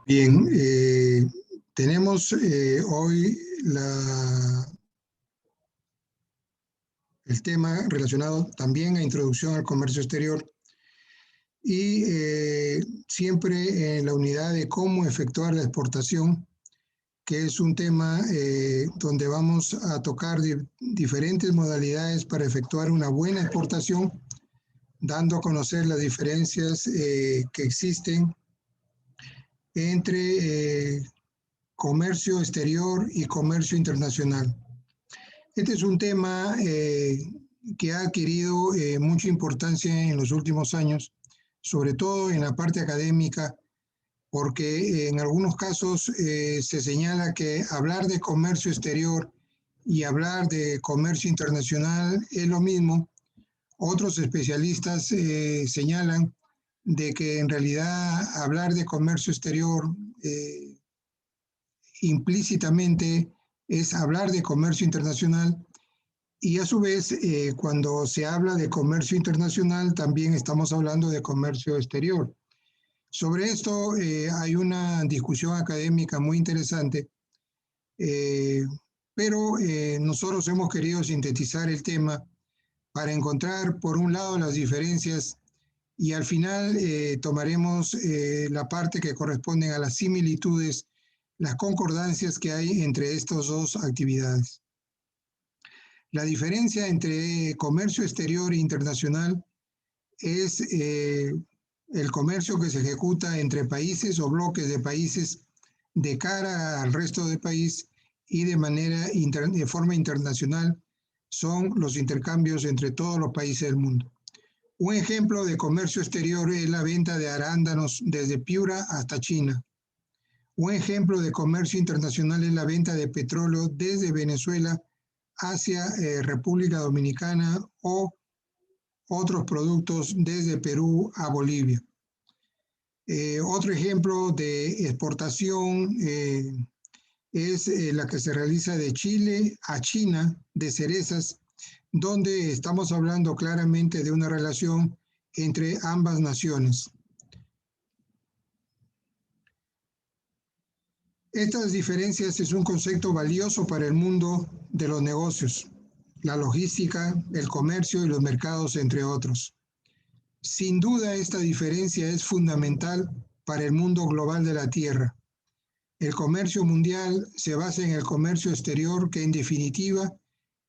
Bien, tenemos hoy el tema relacionado también a introducción al comercio exterior y siempre en la unidad de cómo efectuar la exportación, que es un tema donde vamos a tocar diferentes modalidades para efectuar una buena exportación, dando a conocer las diferencias que existen entre comercio exterior y comercio internacional. Este es un tema que ha adquirido mucha importancia en los últimos años, sobre todo en la parte académica, porque en algunos casos se señala que hablar de comercio exterior y hablar de comercio internacional es lo mismo. Otros especialistas señalan de que en realidad hablar de comercio exterior implícitamente es hablar de comercio internacional y a su vez cuando se habla de comercio internacional también estamos hablando de comercio exterior. Sobre esto hay una discusión académica muy interesante, pero nosotros hemos querido sintetizar el tema para encontrar por un lado las diferencias y al final tomaremos la parte que corresponden a las similitudes, las concordancias que hay entre estas dos actividades. La diferencia entre comercio exterior e internacional es el comercio que se ejecuta entre países o bloques de países de cara al resto del país y de forma internacional son los intercambios entre todos los países del mundo. Un ejemplo de comercio exterior es la venta de arándanos desde Piura hasta China. Un ejemplo de comercio internacional es la venta de petróleo desde Venezuela hacia República Dominicana o otros productos desde Perú a Bolivia. Otro ejemplo de exportación es la que se realiza de Chile a China de cerezas, donde estamos hablando claramente de una relación entre ambas naciones. Estas diferencias es un concepto valioso para el mundo de los negocios, la logística, el comercio y los mercados, entre otros. Sin duda, esta diferencia es fundamental para el mundo global de la Tierra. El comercio mundial se basa en el comercio exterior, que en definitiva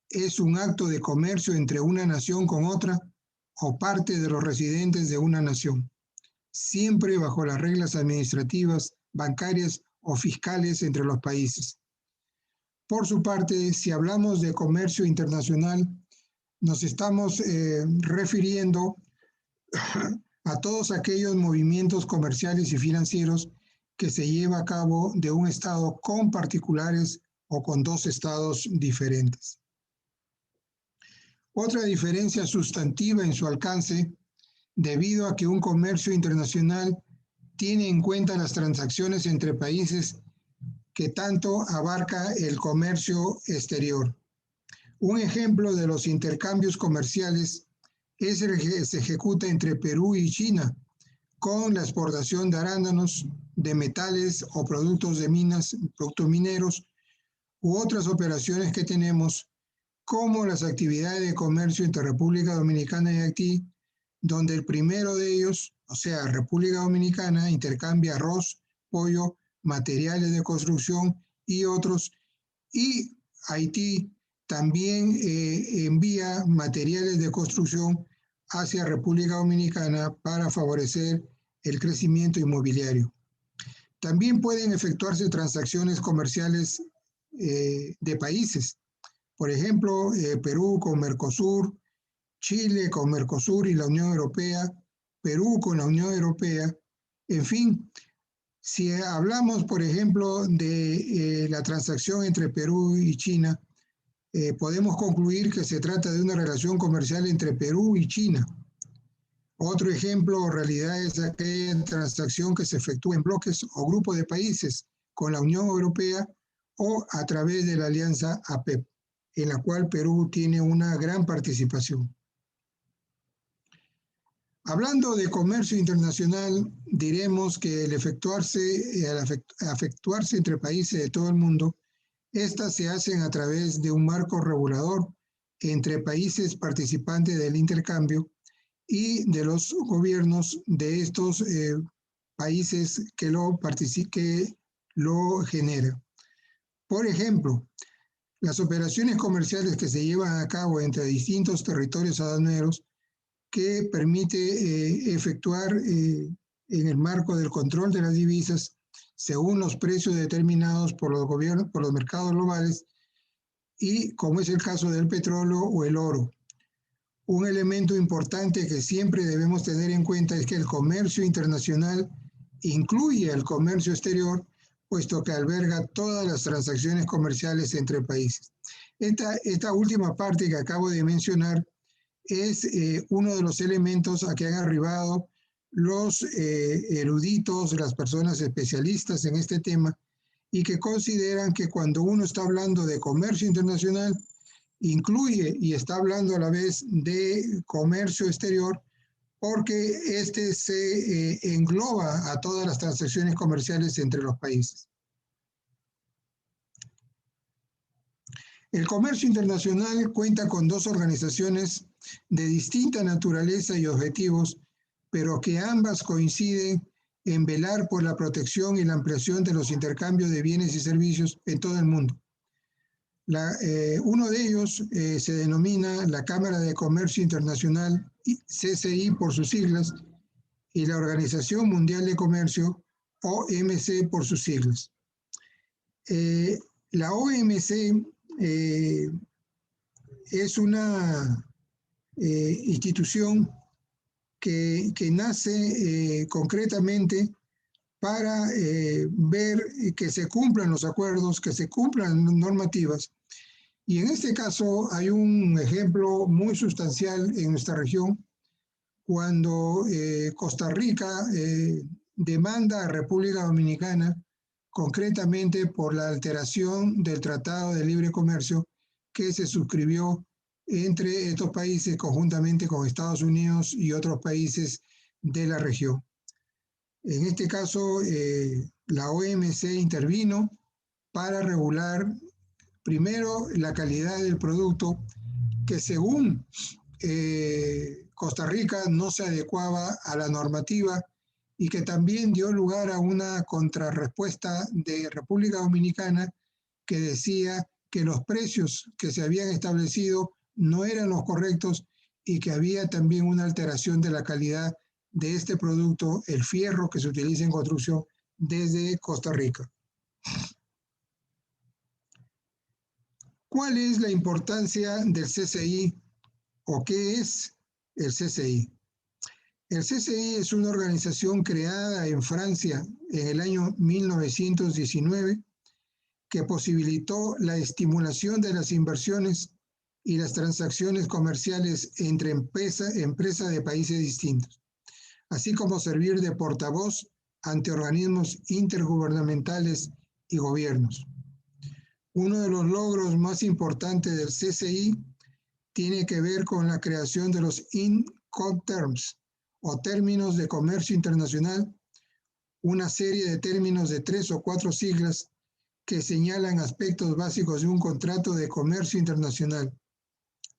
es un acto de comercio entre una nación con otra o parte de los residentes de una nación, siempre bajo las reglas administrativas, bancarias o fiscales entre los países. Por su parte, si hablamos de comercio internacional, nos estamos refiriendo a todos aquellos movimientos comerciales y financieros que se lleva a cabo de un estado con particulares o con dos estados diferentes. Otra diferencia sustantiva en su alcance, debido a que un comercio internacional tiene en cuenta las transacciones entre países que tanto abarca el comercio exterior. Un ejemplo de los intercambios comerciales es el que se ejecuta entre Perú y China, con la exportación de arándanos, de metales o productos de minas, productos mineros, u otras operaciones que tenemos, como las actividades de comercio entre República Dominicana y Haití, donde el primero de ellos, o sea, República Dominicana, intercambia arroz, pollo, materiales de construcción y otros, y Haití también envía materiales de construcción hacia República Dominicana para favorecer el crecimiento inmobiliario. También pueden efectuarse transacciones comerciales de países, por ejemplo, Perú con Mercosur, Chile con Mercosur y la Unión Europea, Perú con la Unión Europea, en fin. Si hablamos, por ejemplo, de la transacción entre Perú y China, podemos concluir que se trata de una relación comercial entre Perú y China. Otro ejemplo o realidad es aquella transacción que se efectúa en bloques o grupos de países con la Unión Europea o a través de la alianza APEP, en la cual Perú tiene una gran participación. Hablando de comercio internacional, diremos que al efectuarse entre países de todo el mundo, estas se hacen a través de un marco regulador entre países participantes del intercambio y de los gobiernos de estos países que lo generan. Por ejemplo, las operaciones comerciales que se llevan a cabo entre distintos territorios aduaneros que permite efectuar en el marco del control de las divisas según los precios determinados por los gobiernos, por los mercados globales y como es el caso del petróleo o el oro. Un elemento importante que siempre debemos tener en cuenta es que el comercio internacional incluye el comercio exterior, puesto que alberga todas las transacciones comerciales entre países. Esta última parte que acabo de mencionar es uno de los elementos a que han arribado los eruditos, las personas especialistas en este tema, y que consideran que cuando uno está hablando de comercio internacional, incluye y está hablando a la vez de comercio exterior, porque este se engloba a todas las transacciones comerciales entre los países. El comercio internacional cuenta con dos organizaciones de distinta naturaleza y objetivos, pero que ambas coinciden en velar por la protección y la ampliación de los intercambios de bienes y servicios en todo el mundo. Uno de ellos se denomina la Cámara de Comercio Internacional, CCI por sus siglas, y la Organización Mundial de Comercio, OMC por sus siglas. La OMC es una institución que nace concretamente para ver que se cumplan los acuerdos, que se cumplan normativas. Y en este caso hay un ejemplo muy sustancial en nuestra región, cuando Costa Rica demanda a República Dominicana concretamente por la alteración del Tratado de Libre Comercio que se suscribió entre estos países conjuntamente con Estados Unidos y otros países de la región. En este caso, la OMC intervino para regular primero la calidad del producto que según Costa Rica no se adecuaba a la normativa y que también dio lugar a una contrarrespuesta de República Dominicana que decía que los precios que se habían establecido no eran los correctos y que había también una alteración de la calidad de este producto, el fierro que se utiliza en construcción desde Costa Rica. ¿Cuál es la importancia del CCI o qué es el CCI? El CCI es una organización creada en Francia en el año 1919 que posibilitó la estimulación de las inversiones y las transacciones comerciales entre empresas de países distintos, así como servir de portavoz ante organismos intergubernamentales y gobiernos. Uno de los logros más importantes del CCI tiene que ver con la creación de los Incoterms, o términos de comercio internacional, una serie de términos de 3 o 4 siglas que señalan aspectos básicos de un contrato de comercio internacional.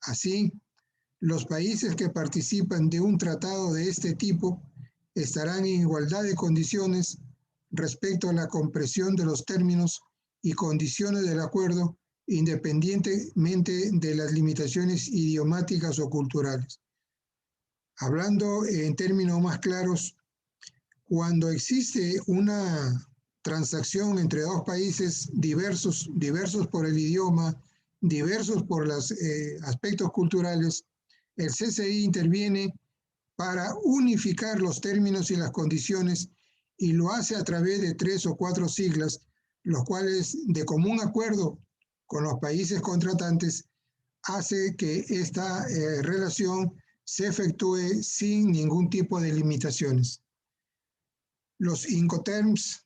Así, los países que participan de un tratado de este tipo estarán en igualdad de condiciones respecto a la comprensión de los términos y condiciones del acuerdo, independientemente de las limitaciones idiomáticas o culturales. Hablando en términos más claros, cuando existe una transacción entre dos países diversos por el idioma, diversos por los aspectos culturales, el CCI interviene para unificar los términos y las condiciones y lo hace a través de 3 o 4 siglas, los cuales de común acuerdo con los países contratantes hace que esta relación se efectúe sin ningún tipo de limitaciones. Los Incoterms,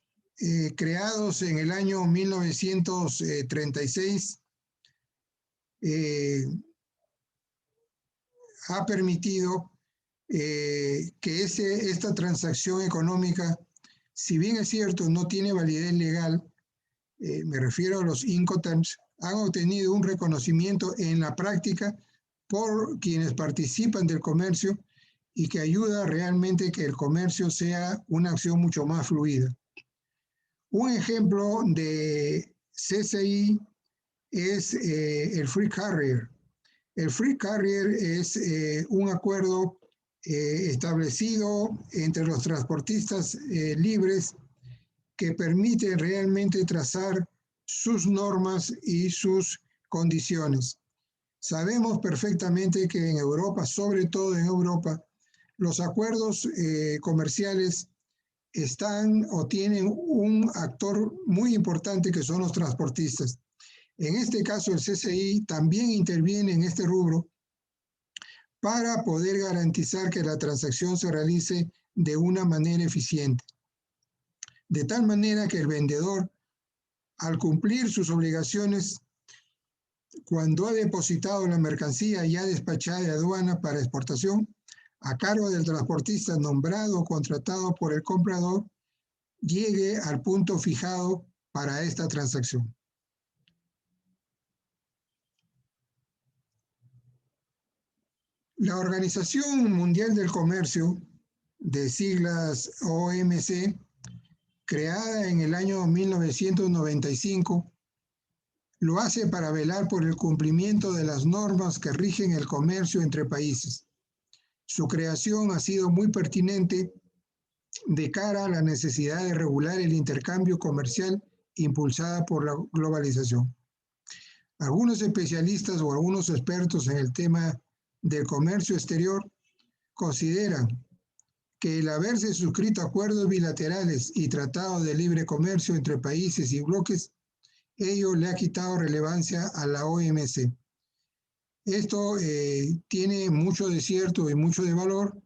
creados en el año 1936, ha permitido que esta transacción económica, si bien es cierto, no tiene validez legal, me refiero a los Incoterms, han obtenido un reconocimiento en la práctica por quienes participan del comercio y que ayuda realmente que el comercio sea una acción mucho más fluida. Un ejemplo de CCI es el Free Carrier. El Free Carrier es un acuerdo establecido entre los transportistas libres que permite realmente trazar sus normas y sus condiciones. Sabemos perfectamente que en Europa, sobre todo en Europa, los acuerdos comerciales están o tienen un actor muy importante que son los transportistas. En este caso, el CCI también interviene en este rubro para poder garantizar que la transacción se realice de una manera eficiente. De tal manera que el vendedor, al cumplir sus obligaciones, cuando ha depositado la mercancía ya despachada de aduana para exportación, a cargo del transportista nombrado o contratado por el comprador, llegue al punto fijado para esta transacción. La Organización Mundial del Comercio, de siglas OMC, creada en el año 1995, lo hace para velar por el cumplimiento de las normas que rigen el comercio entre países. Su creación ha sido muy pertinente de cara a la necesidad de regular el intercambio comercial impulsada por la globalización. Algunos especialistas o algunos expertos en el tema del comercio exterior consideran que el haberse suscrito acuerdos bilaterales y tratados de libre comercio entre países y bloques, ello le ha quitado relevancia a la OMC. Esto tiene mucho de cierto y mucho de valor,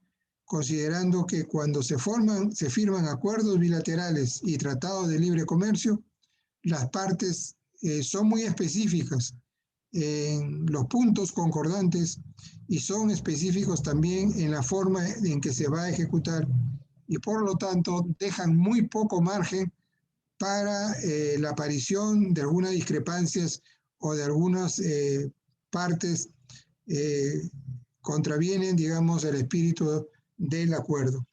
considerando que cuando se firman acuerdos bilaterales y tratados de libre comercio, las partes son muy específicas en los puntos concordantes y son específicos también en la forma en que se va a ejecutar y por lo tanto dejan muy poco margen para la aparición de algunas discrepancias o de algunas partes contravienen, digamos, el espíritu del acuerdo.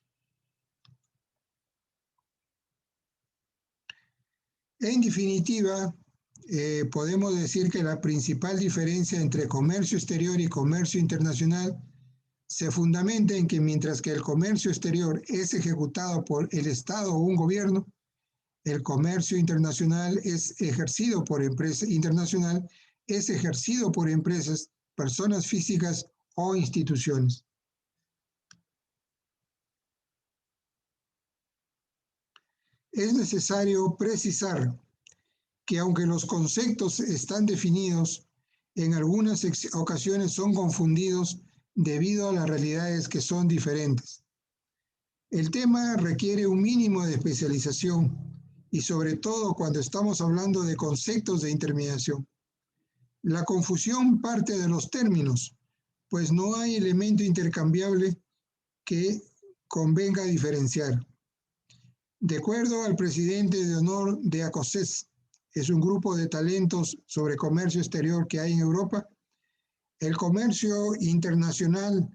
En definitiva, podemos decir que la principal diferencia entre comercio exterior y comercio internacional se fundamenta en que mientras que el comercio exterior es ejecutado por el Estado o un gobierno, el comercio internacional es ejercido por empresas personas físicas o instituciones. Es necesario precisar que aunque los conceptos están definidos, en algunas ocasiones son confundidos debido a las realidades que son diferentes. El tema requiere un mínimo de especialización y sobre todo cuando estamos hablando de conceptos de intermediación. La confusión parte de los términos, pues no hay elemento intercambiable que convenga diferenciar. De acuerdo al presidente de honor de ACOSES, es un grupo de talentos sobre comercio exterior que hay en Europa, el comercio internacional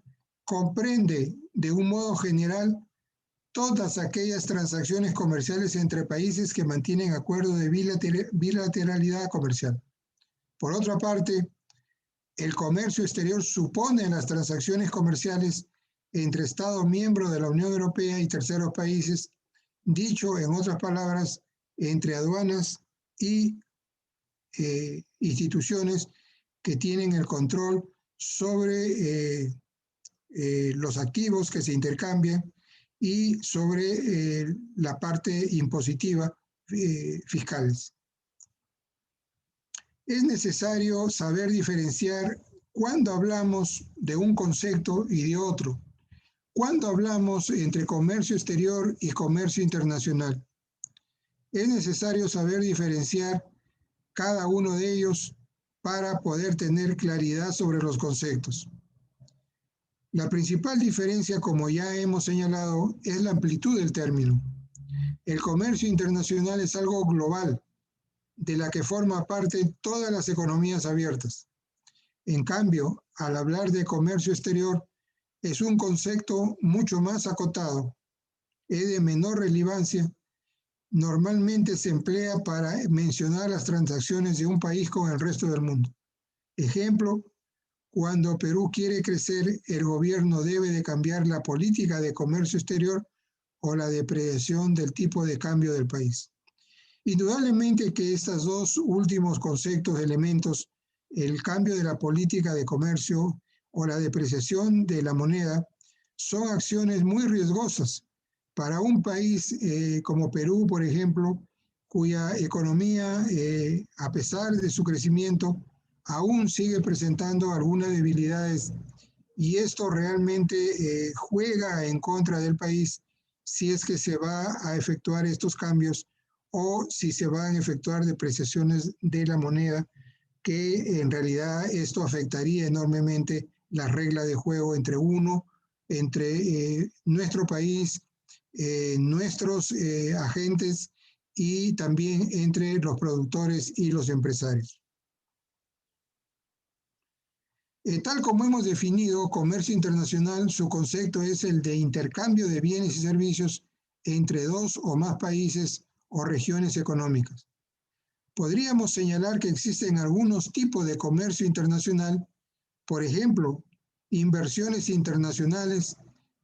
comprende de un modo general todas aquellas transacciones comerciales entre países que mantienen acuerdos de bilateralidad comercial. Por otra parte, el comercio exterior supone las transacciones comerciales entre Estados miembros de la Unión Europea y terceros países, dicho en otras palabras, entre aduanas y instituciones que tienen el control sobre los activos que se intercambian y sobre la parte impositiva fiscales. Es necesario saber diferenciar cuándo hablamos de un concepto y de otro, cuándo hablamos entre comercio exterior y comercio internacional. Es necesario saber diferenciar cada uno de ellos para poder tener claridad sobre los conceptos. La principal diferencia, como ya hemos señalado, es la amplitud del término. El comercio internacional es algo global, de la que forma parte todas las economías abiertas. En cambio, al hablar de comercio exterior, es un concepto mucho más acotado, es de menor relevancia. Normalmente se emplea para mencionar las transacciones de un país con el resto del mundo. Ejemplo, cuando Perú quiere crecer, el gobierno debe de cambiar la política de comercio exterior o la depreciación del tipo de cambio del país. Indudablemente que estos dos últimos conceptos, elementos, el cambio de la política de comercio o la depreciación de la moneda, son acciones muy riesgosas para un país como Perú, por ejemplo, cuya economía, a pesar de su crecimiento, aún sigue presentando algunas debilidades y esto realmente juega en contra del país si es que se va a efectuar estos cambios o si se van a efectuar depreciaciones de la moneda, que en realidad esto afectaría enormemente la regla de juego entre nuestro país, nuestros agentes y también entre los productores y los empresarios. Tal como hemos definido comercio internacional, su concepto es el de intercambio de bienes y servicios entre dos o más países o regiones económicas. Podríamos señalar que existen algunos tipos de comercio internacional, por ejemplo, inversiones internacionales,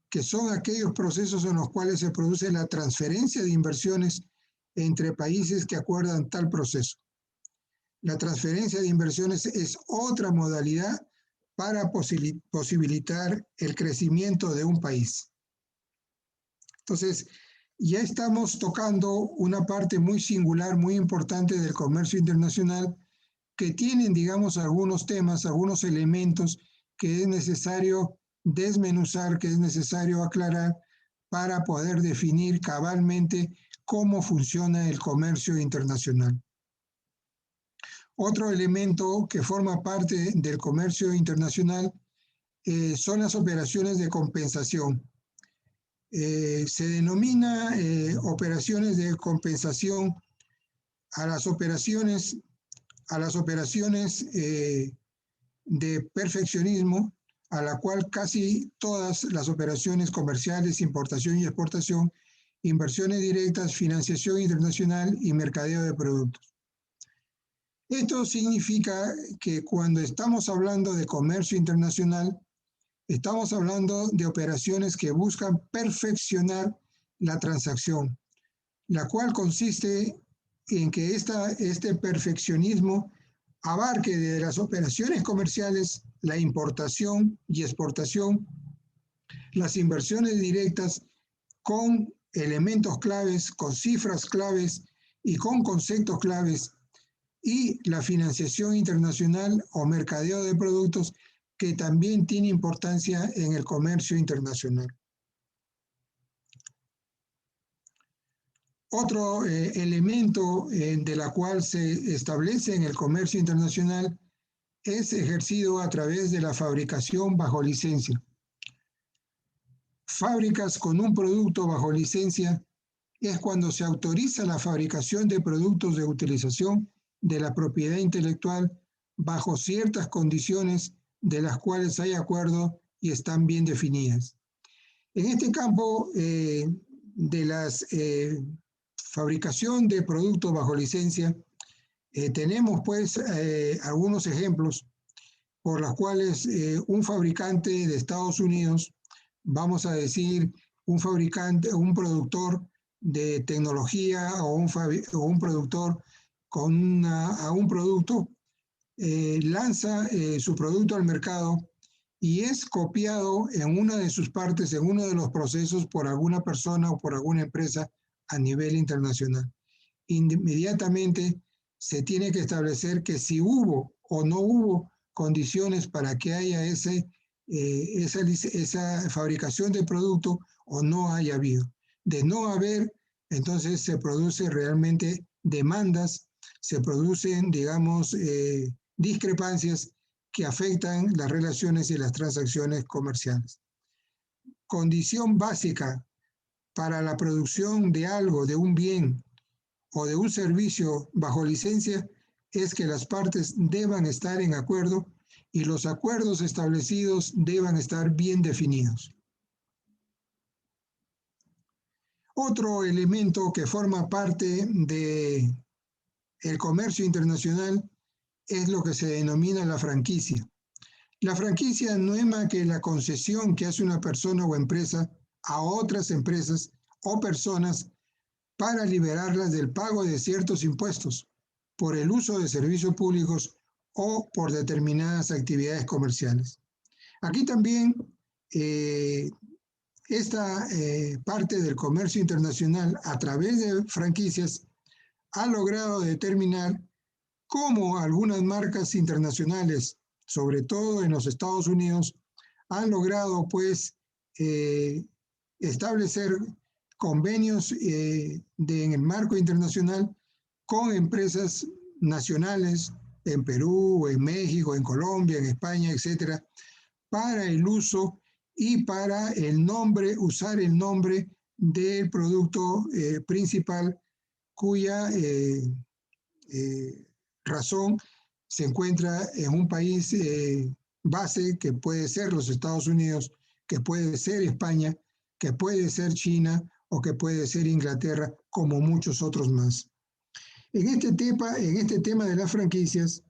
que son aquellos procesos en los cuales se produce la transferencia de inversiones entre países que acuerdan tal proceso. La transferencia de inversiones es otra modalidad para posibilitar el crecimiento de un país. Entonces, ya estamos tocando una parte muy singular, muy importante del comercio internacional, que tienen, digamos, algunos temas, algunos elementos que es necesario desmenuzar, que es necesario aclarar para poder definir cabalmente cómo funciona el comercio internacional. Otro elemento que forma parte del comercio internacional son las operaciones de compensación. Se denomina operaciones de compensación a las operaciones de perfeccionismo, a la cual casi todas las operaciones comerciales, importación y exportación, inversiones directas, financiación internacional y mercadeo de productos. Esto significa que cuando estamos hablando de comercio internacional, estamos hablando de operaciones que buscan perfeccionar la transacción, la cual consiste en que este perfeccionismo abarque de las operaciones comerciales, la importación y exportación, las inversiones directas con elementos claves, con cifras claves y con conceptos claves, y la financiación internacional o mercadeo de productos, que también tiene importancia en el comercio internacional. Otro elemento de la cual se establece en el comercio internacional es ejercido a través de la fabricación bajo licencia. Fábricas con un producto bajo licencia es cuando se autoriza la fabricación de productos de utilización de la propiedad intelectual bajo ciertas condiciones de las cuales hay acuerdo y están bien definidas. En este campo de la fabricación de productos bajo licencia, tenemos pues algunos ejemplos por los cuales un fabricante de Estados Unidos, vamos a decir un fabricante, un productor de tecnología o un productor con un producto, lanza su producto al mercado y es copiado en una de sus partes, en uno de los procesos, por alguna persona o por alguna empresa a nivel internacional. Inmediatamente se tiene que establecer que si hubo o no hubo condiciones para que haya esa fabricación de producto o no haya habido. De no haber, entonces se produce realmente demandas, se producen, digamos, discrepancias que afectan las relaciones y las transacciones comerciales. Condición básica para la producción de algo, de un bien o de un servicio bajo licencia es que las partes deban estar en acuerdo y los acuerdos establecidos deban estar bien definidos. Otro elemento que forma parte del comercio internacional es lo que se denomina la franquicia. La franquicia no es más que la concesión que hace una persona o empresa a otras empresas o personas para liberarlas del pago de ciertos impuestos por el uso de servicios públicos o por determinadas actividades comerciales. Aquí también esta parte del comercio internacional a través de franquicias ha logrado determinar cómo algunas marcas internacionales, sobre todo en los Estados Unidos, han logrado pues establecer convenios en el marco internacional con empresas nacionales en Perú, en México, en Colombia, en España, etcétera, para el uso y para el nombre, usar el nombre del producto principal cuya razón se encuentra en un país base que puede ser los Estados Unidos, que puede ser España, que puede ser China o que puede ser Inglaterra, como muchos otros más. En este tema de las franquicias,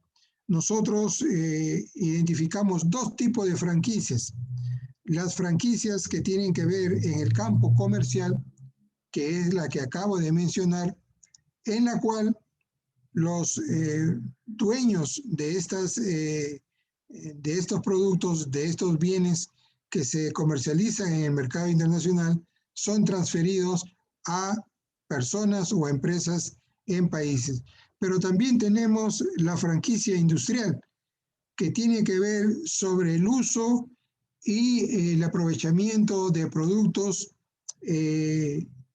nosotros identificamos dos tipos de franquicias. Las franquicias que tienen que ver en el campo comercial, que es la que acabo de mencionar, en la cual los dueños de estos productos, de estos bienes que se comercializan en el mercado internacional, son transferidos a personas o a empresas en países. Pero también tenemos la franquicia industrial, que tiene que ver sobre el uso y el aprovechamiento de productos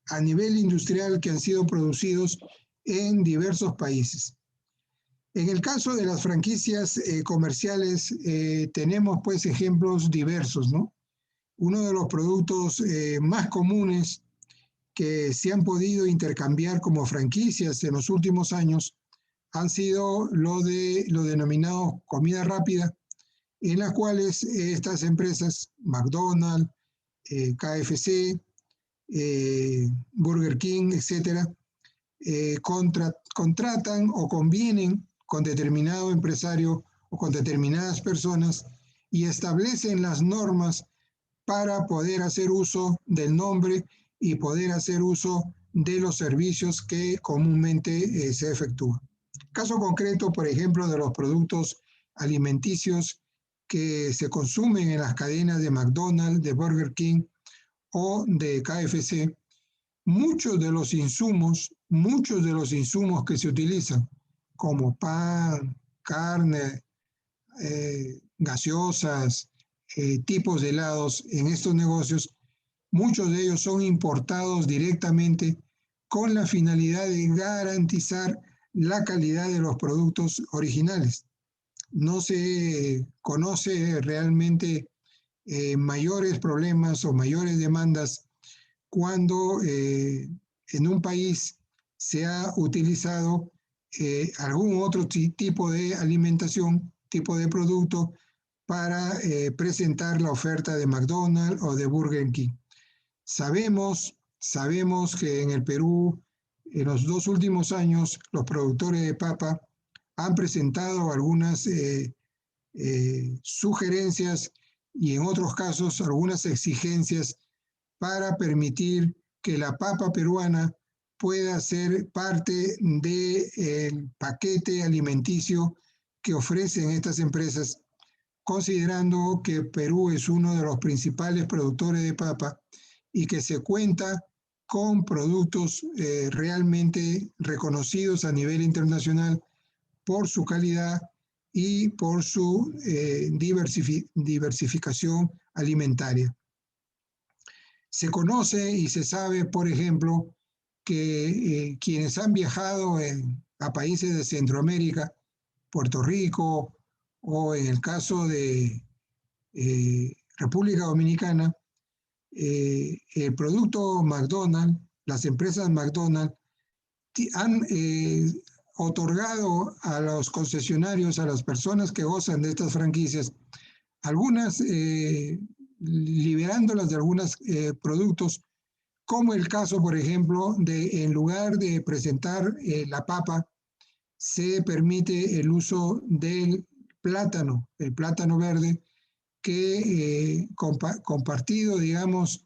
a nivel industrial que han sido producidos en diversos países. En el caso de las franquicias comerciales tenemos pues ejemplos diversos, ¿no? Uno de los productos más comunes que se han podido intercambiar como franquicias en los últimos años han sido lo denominado comida rápida, en las cuales estas empresas, McDonald's, KFC, Burger King, etcétera, contratan o convienen con determinado empresario o con determinadas personas y establecen las normas para poder hacer uso del nombre y poder hacer uso de los servicios que comúnmente se efectúan. Caso concreto, por ejemplo, de los productos alimenticios que se consumen en las cadenas de McDonald's, de Burger King o de KFC, muchos de los insumos que se utilizan, como pan, carne, gaseosas, tipos de helados en estos negocios, muchos de ellos son importados directamente con la finalidad de garantizar la calidad de los productos originales. No se conoce realmente mayores problemas o mayores demandas cuando en un país se ha utilizado algún otro tipo de alimentación, tipo de producto para presentar la oferta de McDonald's o de Burger King. Sabemos que en el Perú, en los 2 últimos años, los productores de papa han presentado algunas sugerencias y en otros casos algunas exigencias para permitir que la papa peruana pueda ser parte del paquete alimenticio que ofrecen estas empresas, considerando que Perú es uno de los principales productores de papa y que se cuenta con productos realmente reconocidos a nivel internacional por su calidad y por su diversificación alimentaria. Se conoce y se sabe, por ejemplo, que quienes han viajado a países de Centroamérica, Puerto Rico o en el caso de República Dominicana, el producto McDonald's, las empresas McDonald's han otorgado a los concesionarios, a las personas que gozan de estas franquicias, algunas liberándolas de algunos productos, como el caso, por ejemplo, de en lugar de presentar la papa, se permite el uso del plátano, el plátano verde, que compartido, digamos,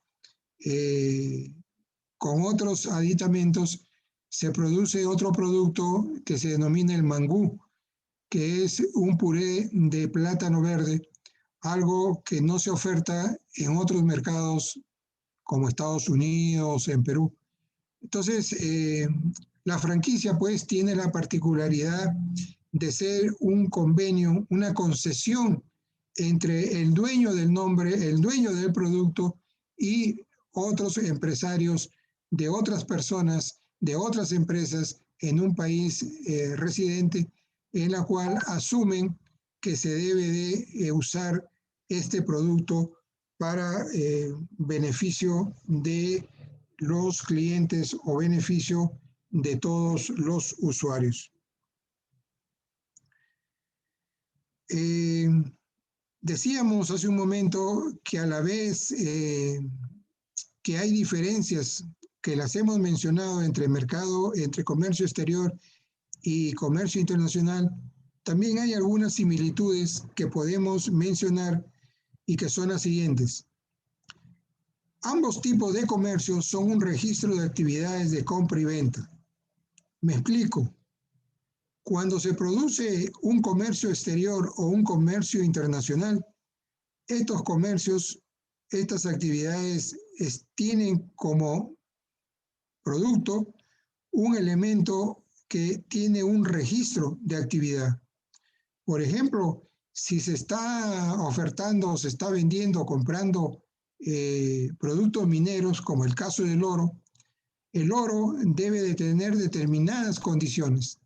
con otros aditamentos, se produce otro producto que se denomina el mangú, que es un puré de plátano verde, algo que no se oferta en otros mercados como Estados Unidos, en Perú. Entonces, la franquicia pues tiene la particularidad de ser un convenio, una concesión entre el dueño del nombre, el dueño del producto y otros empresarios de otras personas, de otras empresas en un país residente, en la cual asumen que se debe de usar este producto para beneficio de los clientes o beneficio de todos los usuarios. Decíamos hace un momento que a la vez que hay diferencias que las hemos mencionado entre mercado, entre comercio exterior y comercio internacional, también hay algunas similitudes que podemos mencionar y que son las siguientes. Ambos tipos de comercio son un registro de actividades de compra y venta. Me explico. Cuando se produce un comercio exterior o un comercio internacional, estos comercios, estas actividades tienen como producto un elemento que tiene un registro de actividad. Por ejemplo, si se está ofertando, se está vendiendo o comprando productos mineros, como el caso del oro, el oro debe de tener determinadas condiciones: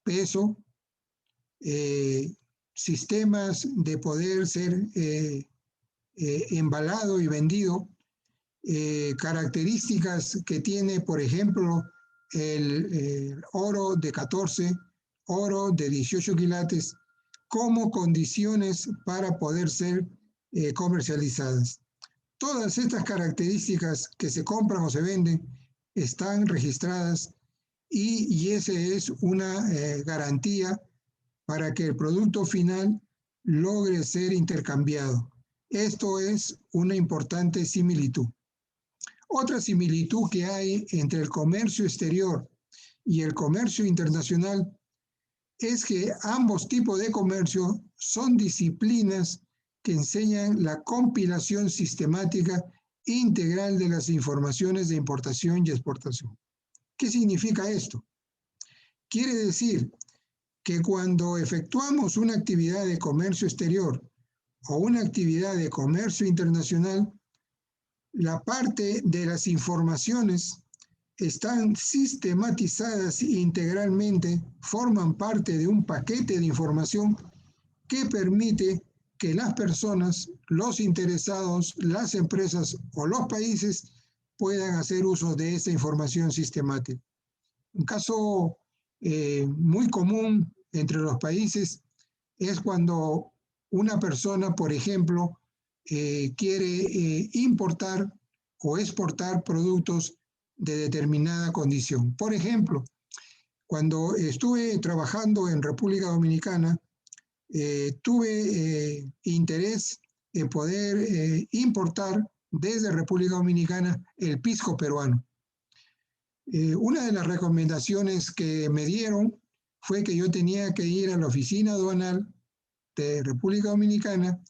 peso, sistemas de poder ser embalado y vendido, características que tiene, por ejemplo, el oro de 14, oro de 18 quilates, como condiciones para poder ser comercializadas. Todas estas características que se compran o se venden están registradas y esa es una garantía para que el producto final logre ser intercambiado. Esto es una importante similitud. Otra similitud que hay entre el comercio exterior y el comercio internacional es que ambos tipos de comercio son disciplinas que enseñan la compilación sistemática e integral de las informaciones de importación y exportación. ¿Qué significa esto? Quiere decir que cuando efectuamos una actividad de comercio exterior o una actividad de comercio internacional, la parte de las informaciones están sistematizadas integralmente, forman parte de un paquete de información que permite que las personas, los interesados, las empresas o los países puedan hacer uso de esta información sistemática. Un caso muy común entre los países es cuando una persona, por ejemplo, quiere importar o exportar productos de determinada condición. Por ejemplo, cuando estuve trabajando en República Dominicana, tuve interés en poder importar desde República Dominicana el pisco peruano. Una de las recomendaciones que me dieron fue que yo tenía que ir a la oficina aduanal de República Dominicana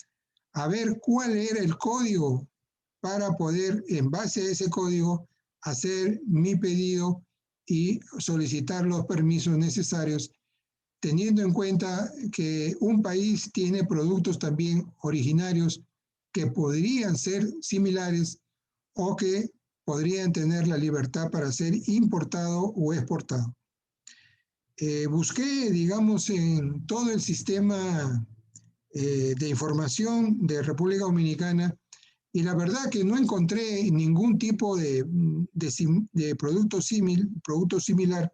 a ver cuál era el código para poder, en base a ese código, hacer mi pedido y solicitar los permisos necesarios, teniendo en cuenta que un país tiene productos también originarios que podrían ser similares o que podrían tener la libertad para ser importado o exportado. Busqué, digamos, en todo el sistema de información de República Dominicana y la verdad que no encontré ningún tipo de producto similar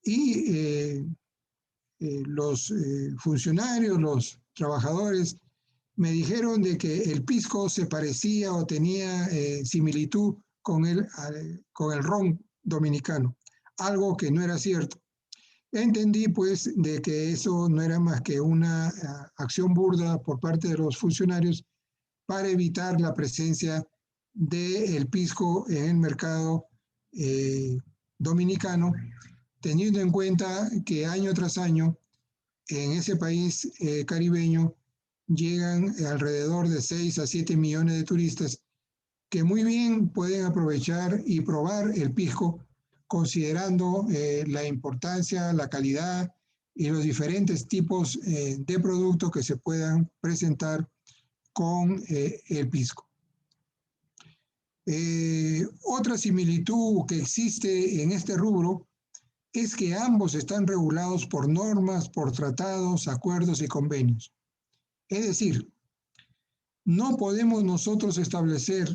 y los funcionarios, los trabajadores, me dijeron de que el pisco se parecía o tenía similitud con el ron dominicano, algo que no era cierto. Entendí pues de que eso no era más que una acción burda por parte de los funcionarios para evitar la presencia del pisco en el mercado dominicano, teniendo en cuenta que año tras año en ese país caribeño llegan alrededor de 6 a 7 millones de turistas que muy bien pueden aprovechar y probar el pisco considerando la importancia, la calidad y los diferentes tipos de productos que se puedan presentar con el pisco. Otra similitud que existe en este rubro es que ambos están regulados por normas, por tratados, acuerdos y convenios. Es decir, no podemos nosotros establecer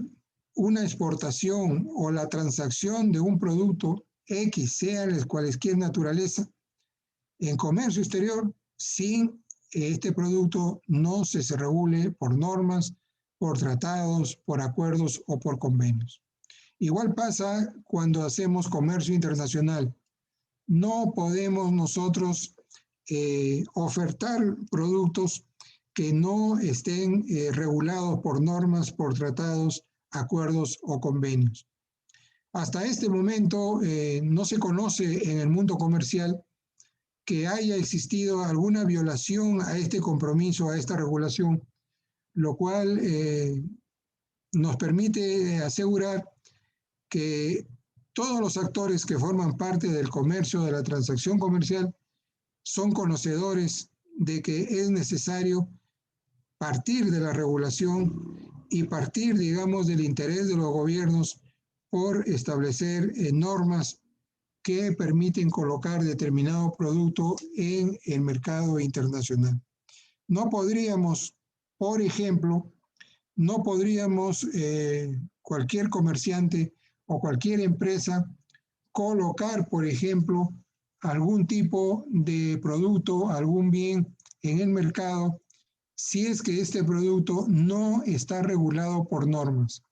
una exportación o la transacción de un producto X, sea de cualquier naturaleza, en comercio exterior, sin este producto no se regule por normas, por tratados, por acuerdos o por convenios. Igual pasa cuando hacemos comercio internacional. No podemos nosotros ofertar productos que no estén regulados por normas, por tratados, acuerdos o convenios. Hasta este momento no se conoce en el mundo comercial que haya existido alguna violación a este compromiso, a esta regulación, lo cual nos permite asegurar que todos los actores que forman parte del comercio, de la transacción comercial, son conocedores de que es necesario partir de la regulación y partir, digamos, del interés de los gobiernos por establecer normas que permiten colocar determinado producto en el mercado internacional. No podríamos, por ejemplo, no podríamos cualquier comerciante o cualquier empresa colocar, por ejemplo, algún tipo de producto, algún bien en el mercado, si es que este producto no está regulado por normas.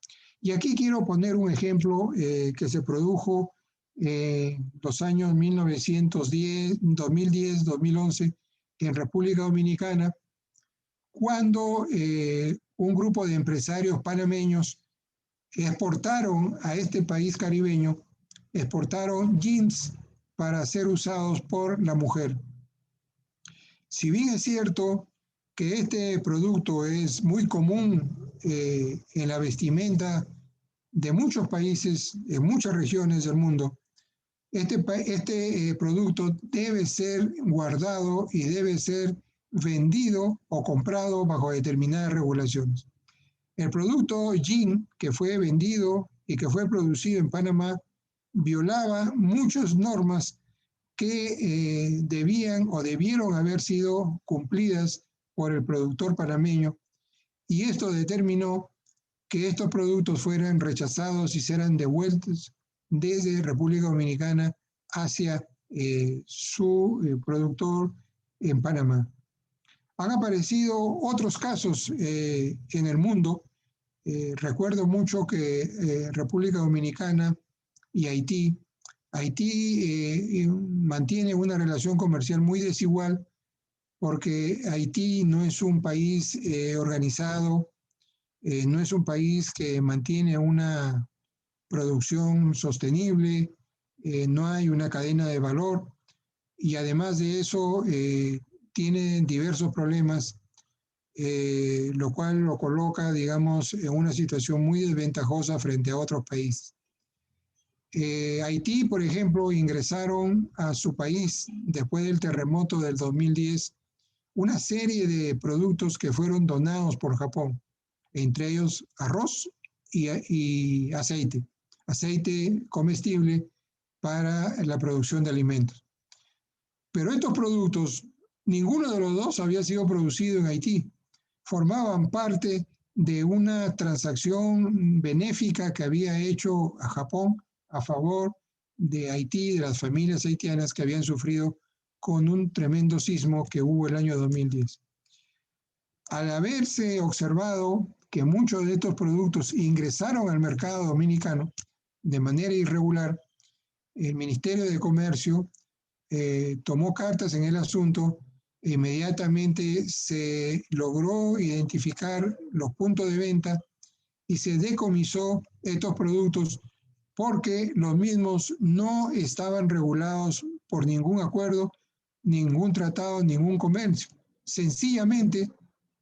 Y aquí quiero poner un ejemplo que se produjo en los años 1910, 2010, 2011 en República Dominicana, cuando un grupo de empresarios panameños exportaron a este país caribeño, exportaron jeans para ser usados por la mujer. Si bien es cierto que este producto es muy común en la vestimenta de muchos países, en muchas regiones del mundo, este producto debe ser guardado y debe ser vendido o comprado bajo determinadas regulaciones. El producto jean que fue vendido y que fue producido en Panamá violaba muchas normas que debían o debieron haber sido cumplidas por el productor panameño, y esto determinó que estos productos fueran rechazados y serán devueltos desde República Dominicana hacia su productor en Panamá. Han aparecido otros casos en el mundo. Recuerdo mucho que República Dominicana y Haití mantiene una relación comercial muy desigual porque Haití no es un país organizado, no es un país que mantiene una producción sostenible, no hay una cadena de valor y además de eso tiene diversos problemas, lo cual lo coloca, digamos, en una situación muy desventajosa frente a otros países. Haití, por ejemplo, ingresaron a su país después del terremoto del 2010 una serie de productos que fueron donados por Japón, entre ellos arroz y aceite comestible para la producción de alimentos. Pero estos productos, ninguno de los dos había sido producido en Haití. Formaban parte de una transacción benéfica que había hecho a Japón a favor de Haití, de las familias haitianas que habían sufrido con un tremendo sismo que hubo el año 2010. Al haberse observado que muchos de estos productos ingresaron al mercado dominicano de manera irregular, el Ministerio de Comercio tomó cartas en el asunto e inmediatamente se logró identificar los puntos de venta y se decomisó estos productos porque los mismos no estaban regulados por ningún acuerdo, ningún tratado, ningún comercio. Sencillamente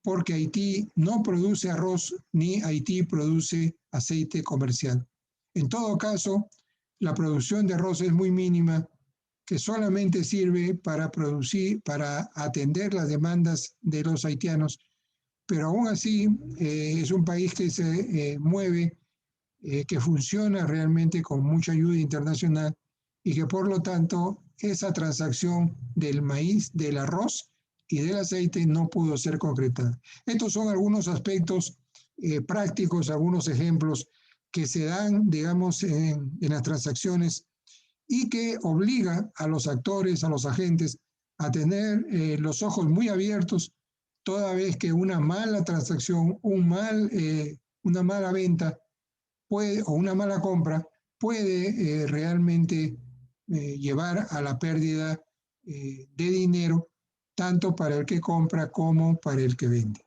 porque Haití no produce arroz ni Haití produce aceite comercial. En todo caso, la producción de arroz es muy mínima, que solamente sirve para producir, para atender las demandas de los haitianos, pero aún así es un país que se mueve, que funciona realmente con mucha ayuda internacional y que por lo tanto esa transacción del maíz, del arroz y del aceite no pudo ser concretada. Estos son algunos aspectos prácticos, algunos ejemplos que se dan, digamos, en las transacciones y que obliga a los actores, a los agentes, a tener los ojos muy abiertos toda vez que una mala transacción, una mala venta puede, o una mala compra puede realmente llevar a la pérdida de dinero, tanto para el que compra como para el que vende.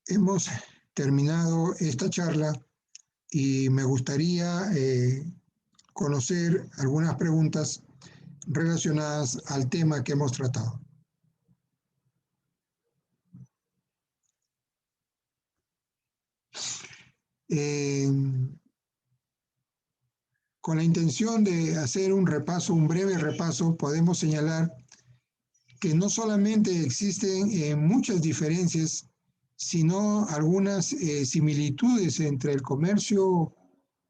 Hemos terminado esta charla y me gustaría conocer algunas preguntas relacionadas al tema que hemos tratado. Con la intención de hacer un repaso, un breve repaso, podemos señalar que no solamente existen muchas diferencias, sino algunas similitudes entre el comercio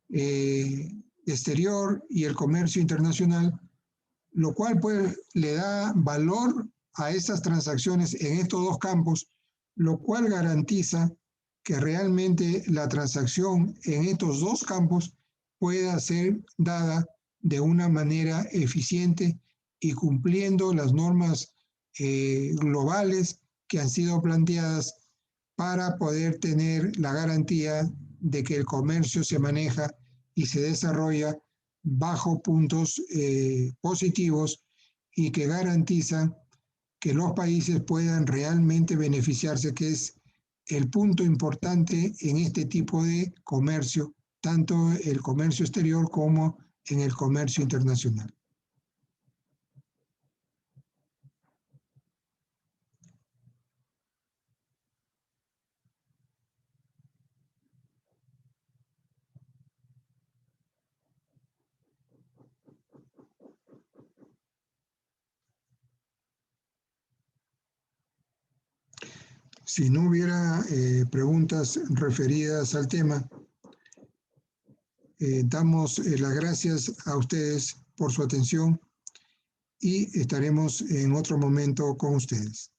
exterior y el comercio internacional, lo cual pues le da valor a estas transacciones en estos dos campos, lo cual garantiza que realmente la transacción en estos dos campos pueda ser dada de una manera eficiente y cumpliendo las normas globales que han sido planteadas para poder tener la garantía de que el comercio se maneja y se desarrolla bajo puntos positivos y que garantizan que los países puedan realmente beneficiarse, que es el punto importante en este tipo de comercio, tanto el comercio exterior como en el comercio internacional. Si no hubiera preguntas referidas al tema, damos las gracias a ustedes por su atención y estaremos en otro momento con ustedes.